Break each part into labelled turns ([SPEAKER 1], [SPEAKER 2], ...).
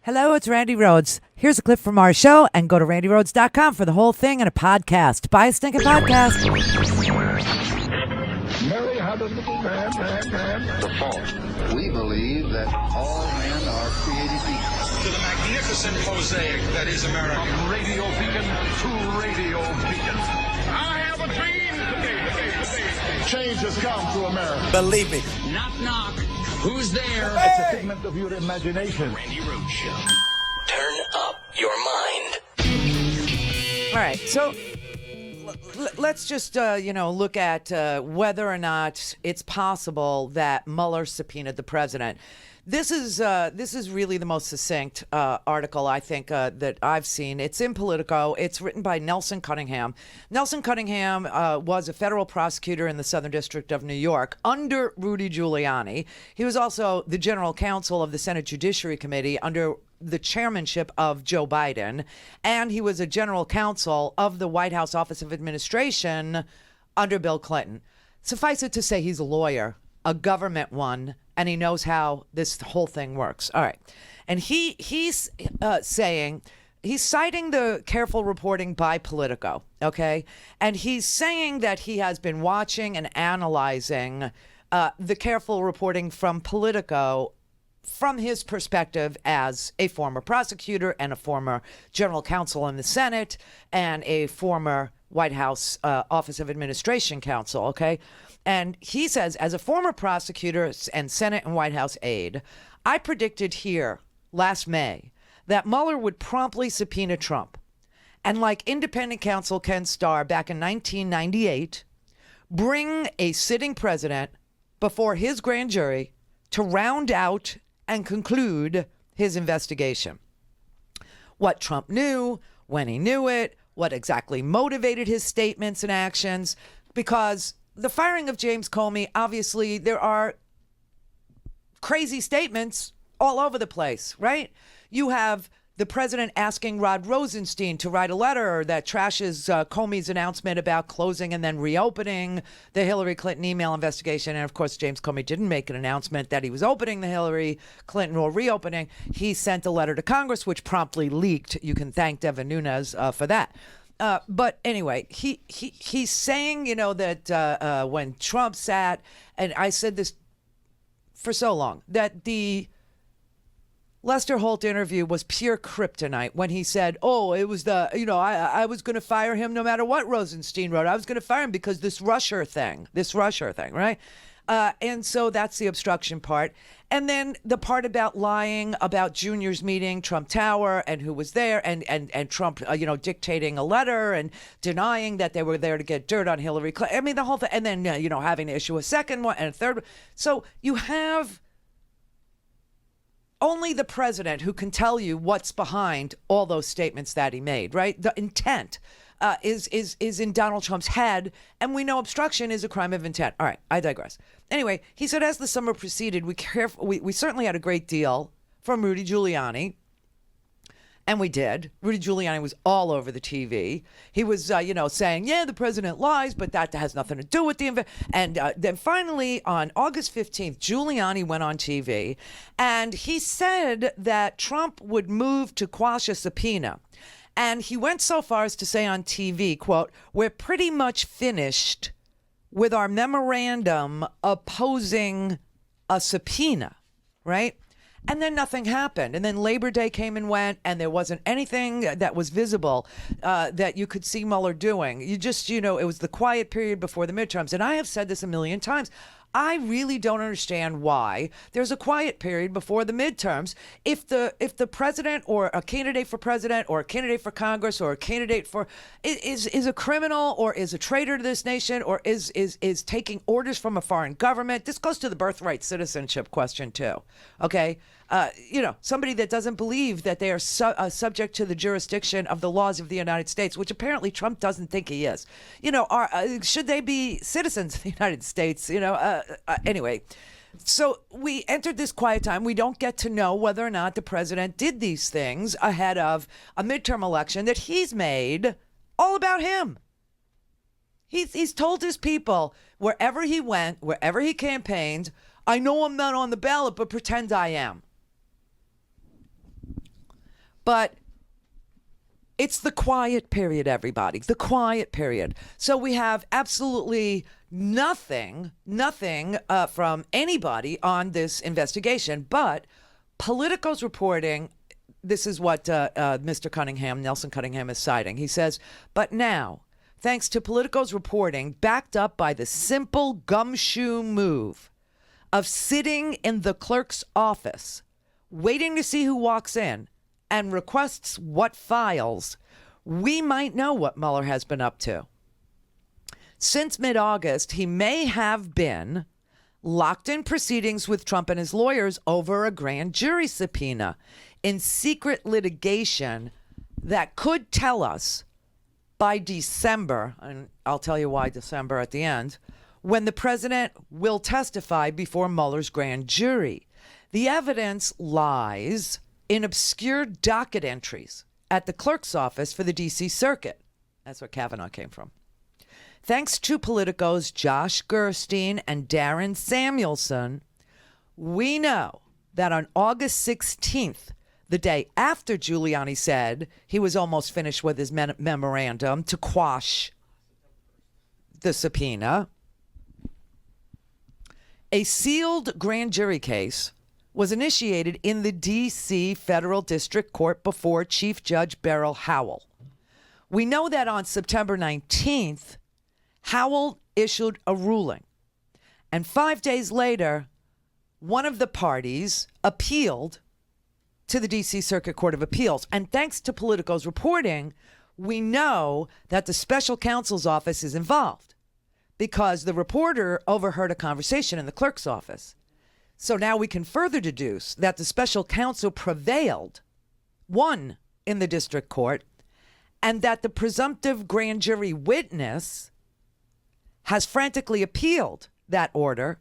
[SPEAKER 1] Hello, it's Randi Rhodes. Here's a clip from our show, and go to randyrhodes.com for the whole thing and a podcast. Buy a stinking podcast.
[SPEAKER 2] Mary had a little man.
[SPEAKER 3] The fault. We believe that all men are created equal.
[SPEAKER 4] To the magnificent mosaic that is America.
[SPEAKER 2] From radio beacon to radio beacon. I have a dream today. Change has come to America.
[SPEAKER 5] Believe me.
[SPEAKER 4] Knock, knock. Who's there?
[SPEAKER 2] It's a figment of your imagination.
[SPEAKER 4] Randi Rhodes Show.
[SPEAKER 5] Turn up your mind.
[SPEAKER 1] All right, so let's just, look at whether or not it's possible that Mueller subpoenaed the president. This is really the most succinct article, I think, that I've seen. It's in Politico. It's written by Nelson Cunningham. Nelson Cunningham was a federal prosecutor in the Southern District of New York under Rudy Giuliani. He was also the general counsel of the Senate Judiciary Committee under the chairmanship of Joe Biden. And he was a general counsel of the White House Office of Administration under Bill Clinton. Suffice it to say, he's a lawyer, a government one, and he knows how this whole thing works. All right. And he's saying, he's citing the careful reporting by Politico, okay? And he's saying that he has been watching and analyzing the careful reporting from Politico from his perspective as a former prosecutor and a former general counsel in the Senate and a former White House Office of Administration counsel, okay? And he says, as a former prosecutor and Senate and White House aide, I predicted here last May that Mueller would promptly subpoena Trump. And like independent counsel Ken Starr back in 1998, bring a sitting president before his grand jury to round out and conclude his investigation. What Trump knew, when he knew it, what exactly motivated his statements and actions, because the firing of James Comey, obviously, there are crazy statements all over the place, right? You have the president asking Rod Rosenstein to write a letter that trashes Comey's announcement about closing and then reopening the Hillary Clinton email investigation. And of course, James Comey didn't make an announcement that he was opening the Hillary Clinton or reopening. He sent a letter to Congress, which promptly leaked. You can thank Devin Nunes for that. But anyway, he's saying, that when Trump sat, and I said this for so long, that the Lester Holt interview was pure kryptonite when he said, it was I was going to fire him no matter what Rosenstein wrote. I was going to fire him because this Russia thing, right? And so that's the obstruction part. And then the part about lying about Junior's meeting Trump Tower and who was there and Trump, dictating a letter and denying that they were there to get dirt on Hillary Clinton. I mean, the whole thing. And then, having to issue a second one and a third one. So you have only the president who can tell you what's behind all those statements that he made, right? The intent is in Donald Trump's head, and we know obstruction is a crime of intent. All right, I digress. Anyway, he said as the summer proceeded, we certainly had a great deal from Rudy Giuliani, and we did. Rudy Giuliani was all over the TV. He was, saying, the president lies, but that has nothing to do with the And then finally, on August 15th, Giuliani went on TV, and he said that Trump would move to quash a subpoena. And he went so far as to say on TV, quote, "We're pretty much finished with our memorandum opposing a subpoena," right? And then nothing happened. And then Labor Day came and went, and there wasn't anything that was visible that you could see Mueller doing. You just, it was the quiet period before the midterms. And I have said this a million times. I really don't understand why there's a quiet period before the midterms. If the president or a candidate for president or a candidate for Congress or a candidate for is a criminal or is a traitor to this nation or is taking orders from a foreign government, this goes to the birthright citizenship question too. Okay. Somebody that doesn't believe that they are subject to the jurisdiction of the laws of the United States, which apparently Trump doesn't think he is. Should they be citizens of the United States? Anyway, so we entered this quiet time. We don't get to know whether or not the president did these things ahead of a midterm election that he's made all about him. He's told his people wherever he went, wherever he campaigned, I know I'm not on the ballot, but pretend I am. But it's the quiet period, everybody. The quiet period. So we have absolutely nothing from anybody on this investigation. But Politico's reporting, this is what Mr. Cunningham, Nelson Cunningham, is citing. He says, but now, thanks to Politico's reporting, backed up by the simple gumshoe move of sitting in the clerk's office, waiting to see who walks in and requests what files, we might know what Mueller has been up to. Since mid-August, he may have been locked in proceedings with Trump and his lawyers over a grand jury subpoena in secret litigation that could tell us by December, and I'll tell you why December at the end, when the president will testify before Mueller's grand jury. The evidence lies in obscure docket entries at the clerk's office for the D.C. Circuit. That's where Kavanaugh came from. Thanks to Politico's Josh Gerstein and Darren Samuelson, we know that on August 16th, the day after Giuliani said he was almost finished with his memorandum to quash the subpoena, a sealed grand jury case was initiated in the D.C. Federal District Court before Chief Judge Beryl Howell. We know that on September 19th, Howell issued a ruling, and 5 days later, one of the parties appealed to the D.C. Circuit Court of Appeals. And thanks to Politico's reporting, we know that the special counsel's office is involved because the reporter overheard a conversation in the clerk's office. So now we can further deduce that the special counsel prevailed, won in the district court, and that the presumptive grand jury witness has frantically appealed that order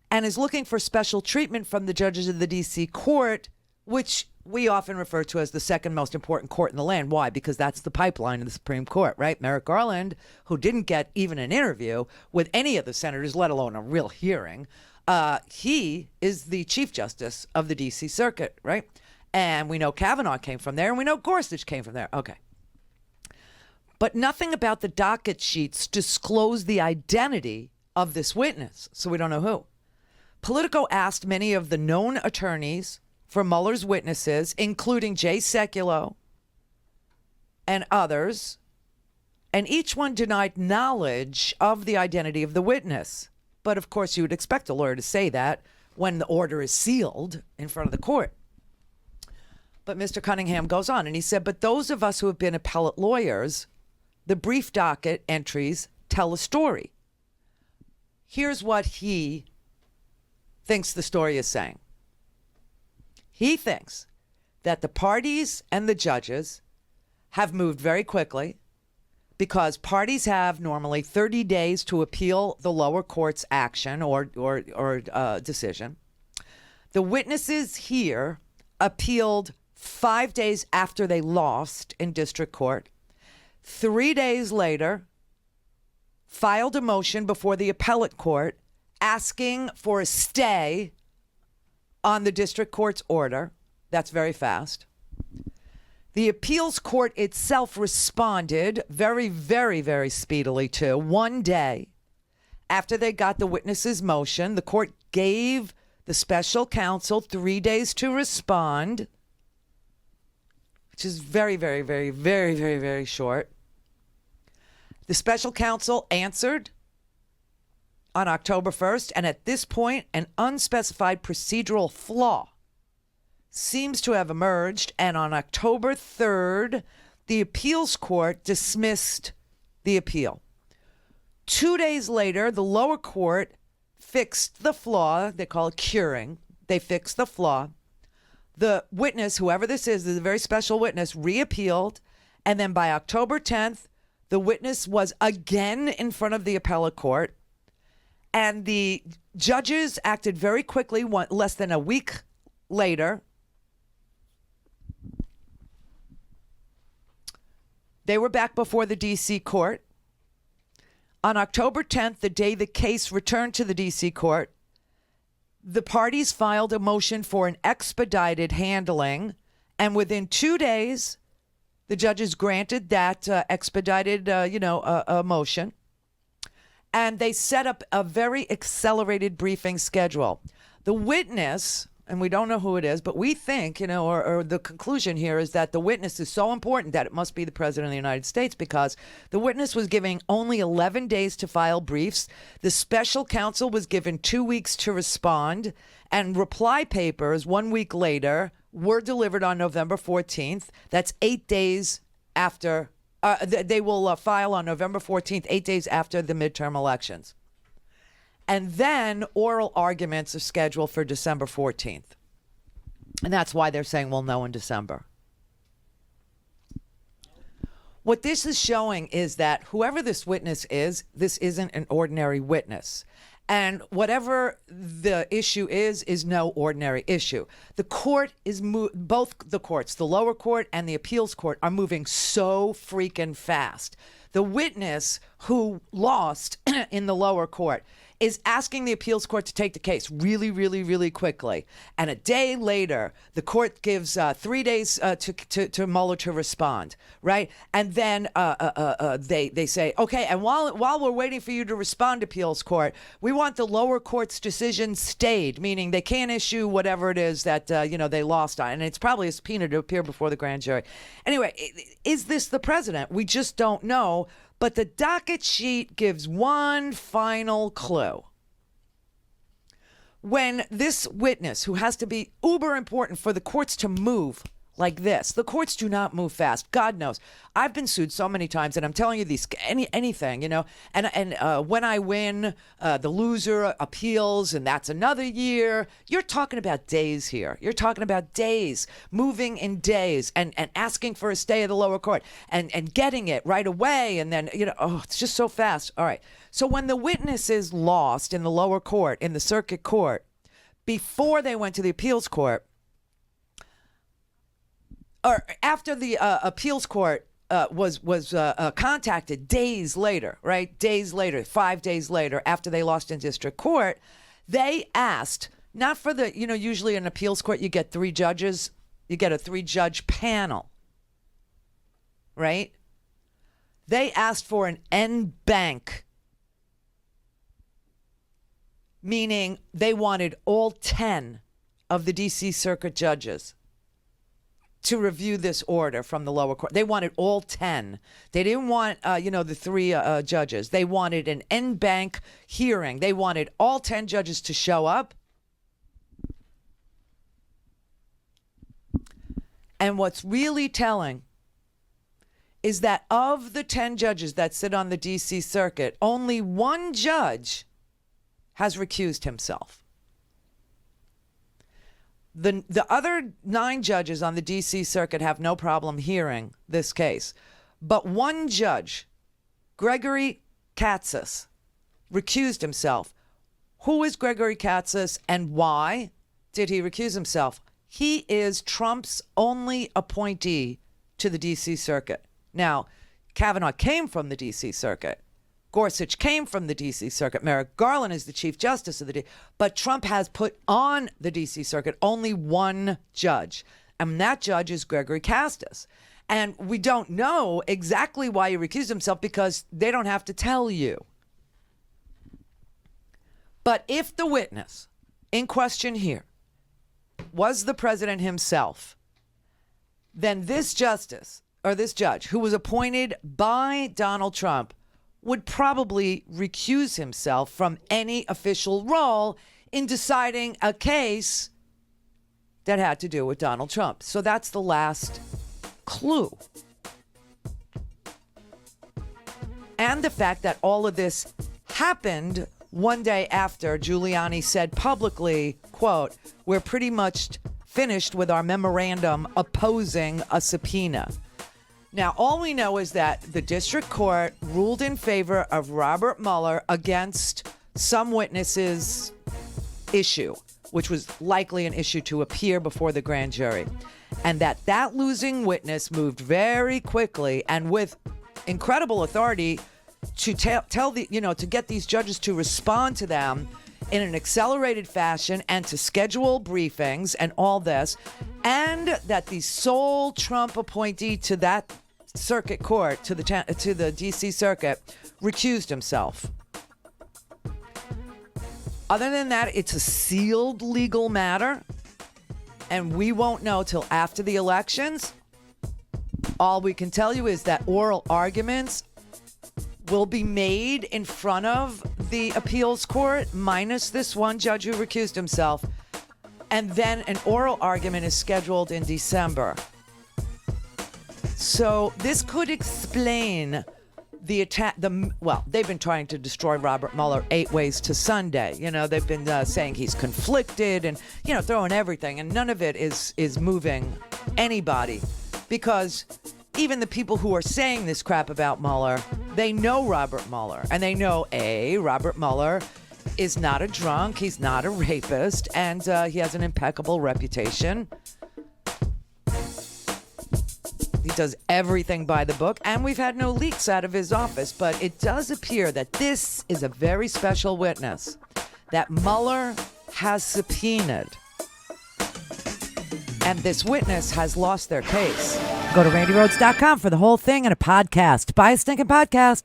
[SPEAKER 1] and is looking for special treatment from the judges of the D.C. court, which we often refer to as the second most important court in the land. Why? Because that's the pipeline of the Supreme Court, right? Merrick Garland, who didn't get even an interview with any of the senators, let alone a real hearing, he is the Chief Justice of the D.C. Circuit, right? And we know Kavanaugh came from there, and we know Gorsuch came from there. Okay. But nothing about the docket sheets disclose the identity of this witness, so we don't know who. Politico asked many of the known attorneys for Mueller's witnesses, including Jay Sekulow and others, and each one denied knowledge of the identity of the witness. But of course, you would expect a lawyer to say that when the order is sealed in front of the court. But Mr. Cunningham goes on and he said, but those of us who have been appellate lawyers, the brief docket entries tell a story. Here's what he thinks the story is saying. He thinks that the parties and the judges have moved very quickly because parties have normally 30 days to appeal the lower court's action or decision. The witnesses here appealed 5 days after they lost in district court. 3 days later, filed a motion before the appellate court asking for a stay on the district court's order. That's very fast. The appeals court itself responded very, very, very speedily too. 1 day after they got the witness's motion, the court gave the special counsel 3 days to respond, which is very, very, very, very, very, very short. The special counsel answered on October 1st, and at this point, an unspecified procedural flaw seems to have emerged, and on October 3rd, the appeals court dismissed the appeal. 2 days later, the lower court fixed the flaw. They call it curing. They fixed the flaw. The witness, whoever this is a very special witness, reappealed, and then by October 10th, the witness was again in front of the appellate court, and the judges acted very quickly. Less than a week later, they were back before the D.C. court. On October 10th, the day the case returned to the D.C. court, the parties filed a motion for an expedited handling And within 2 days, the judges granted that expedited, motion. And they set up a very accelerated briefing schedule. The witness, and we don't know who it is, but we think, or the conclusion here is that the witness is so important that it must be the President of the United States, because the witness was giving only 11 days to file briefs. The special counsel was given 2 weeks to respond, and reply papers 1 week later were delivered on November 14th. That's 8 days after. They will file on November 14th, 8 days after the midterm elections. And then oral arguments are scheduled for December 14th. And that's why they're saying we'll know in December. What this is showing is that whoever this witness is, this isn't an ordinary witness. And whatever the issue is no ordinary issue. The court is both the courts, the lower court and the appeals court, are moving so freaking fast. The witness who lost in the lower court is asking the appeals court to take the case really, really, really quickly. And a day later, the court gives 3 days to Mueller to respond, right? And then they say, okay, and while we're waiting for you to respond, appeals court, we want the lower court's decision stayed, meaning they can't issue whatever it is that they lost on. And it's probably a subpoena to appear before the grand jury. Anyway, is this the president? We just don't know. But the docket sheet gives one final clue. When this witness, who has to be uber important for the courts to move like this, the courts do not move fast. God knows. I've been sued so many times, and I'm telling you anything, and when I win, the loser appeals, and that's another year. You're talking about days here. You're talking about days, moving in days, and asking for a stay of the lower court, and getting it right away, and then, it's just so fast. All right. So when the witness is lost in the lower court, in the circuit court, before they went to the appeals court, or after the appeals court was contacted days later, right? Days later, 5 days later, after they lost in district court, they asked, not for the, usually in appeals court, you get 3 judges, you get a 3-judge panel, right? They asked for an en banc, meaning they wanted all 10 of the D.C. Circuit judges to review this order from the lower court. They wanted all 10. They didn't want, the 3 judges. They wanted an en banc hearing. They wanted all 10 judges to show up. And what's really telling is that of the 10 judges that sit on the D.C. Circuit, only 1 judge has recused himself. The other 9 judges on the D.C. Circuit have no problem hearing this case. But 1 judge, Gregory Katsas, recused himself. Who is Gregory Katsas, and why did he recuse himself? He is Trump's only appointee to the D.C. Circuit. Now, Kavanaugh came from the D.C. Circuit. Gorsuch came from the D.C. Circuit. Merrick Garland is the Chief Justice of the D.C. But Trump has put on the D.C. Circuit only 1 judge, and that judge is Gregory Katsas. And we don't know exactly why he recused himself, because they don't have to tell you. But if the witness in question here was the president himself, then this justice, or this judge, who was appointed by Donald Trump, would probably recuse himself from any official role in deciding a case that had to do with Donald Trump. So that's the last clue. And the fact that all of this happened one day after Giuliani said publicly, quote, "We're pretty much finished with our memorandum opposing a subpoena." Now, all we know is that the district court ruled in favor of Robert Mueller against some witnesses' issue, which was likely an issue to appear before the grand jury. And that losing witness moved very quickly and with incredible authority to to get these judges to respond to them in an accelerated fashion and to schedule briefings and all this. and that the sole Trump appointee to that circuit court, to the D.C. Circuit, recused himself. Other than that, it's a sealed legal matter, and we won't know till after the elections. All we can tell you is that oral arguments will be made in front of the appeals court, minus this one judge who recused himself, and then an oral argument is scheduled in December. So this could explain the attack. They've been trying to destroy Robert Mueller 8 ways to Sunday. You know, they've been saying he's conflicted and, you know, throwing everything, and none of it is moving anybody, because even the people who are saying this crap about Mueller, they know Robert Mueller, and they know Robert Mueller is not a drunk, he's not a rapist, and he has an impeccable reputation. He does everything by the book, and we've had no leaks out of his office, but it does appear that this is a very special witness that Mueller has subpoenaed. And this witness has lost their case. Go to RandiRhodes.com for the whole thing and a podcast. Buy a stinking podcast.